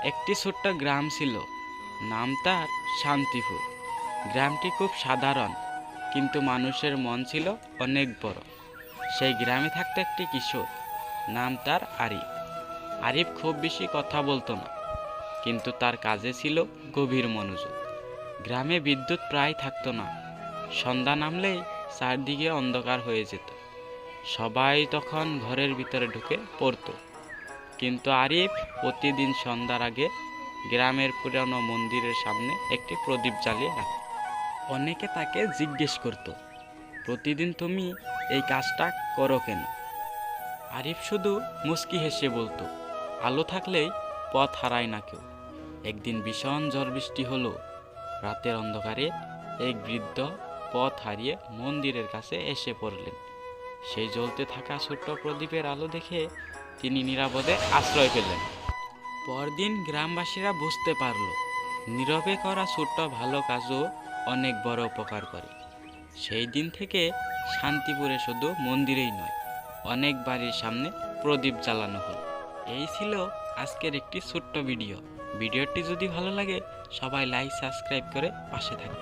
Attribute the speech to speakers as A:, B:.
A: একটি ছোট্ট গ্রাম ছিল, নাম তার শান্তিপুর। গ্রামটি খুব সাধারণ, কিন্তু মানুষের মন ছিল অনেক বড়। সেই গ্রামে থাকতো একটি কিশোর, নাম তার আরিফ। আরিফ খুব বেশি কথা বলতো না, কিন্তু তার কাজে ছিল গভীর মনোযোগ। গ্রামে বিদ্যুৎ প্রায় থাকতো না, সন্ধ্যা নামলেই চারদিকে অন্ধকার হয়ে যেত। সবাই তখন ঘরের ভিতরে ঢুকে পড়তো, কিন্তু আরিফ প্রতিদিন সন্ধ্যার আগে গ্রামের পুরানো মন্দিরের সামনে একটি প্রদীপ জ্বালিয়ে রাখত। অনেকে তাকে জিজ্ঞেস করত, প্রতিদিন তুমি এই কাজটা করো কেন? আরিফ শুধু মুচকি হেসে বলতো, আলো থাকলেই পথ হারায় না কেউ। একদিন ভীষণ ঝড় বৃষ্টি হলো। রাতের অন্ধকারে এক বৃদ্ধ পথ হারিয়ে মন্দিরের কাছে এসে পড়লেন। সেই জ্বলতে থাকা ছোট্ট প্রদীপের আলো দেখে তিনি নিরাপদে আশ্রয় পেলেন। পরদিন গ্রামবাসীরা বুঝতে পারল, নীরবে করা ছোট্ট ভালো কাজও অনেক বড় উপকার করে। সেই দিন থেকে শান্তিপুরে শুধু মন্দিরেই নয়, অনেক বাড়ির সামনে প্রদীপ জ্বালানো হল। এই ছিল আজকের একটি ছোট্ট ভিডিও। ভিডিওটি যদি ভালো লাগে সবাই লাইক সাবস্ক্রাইব করে পাশে থাকবে।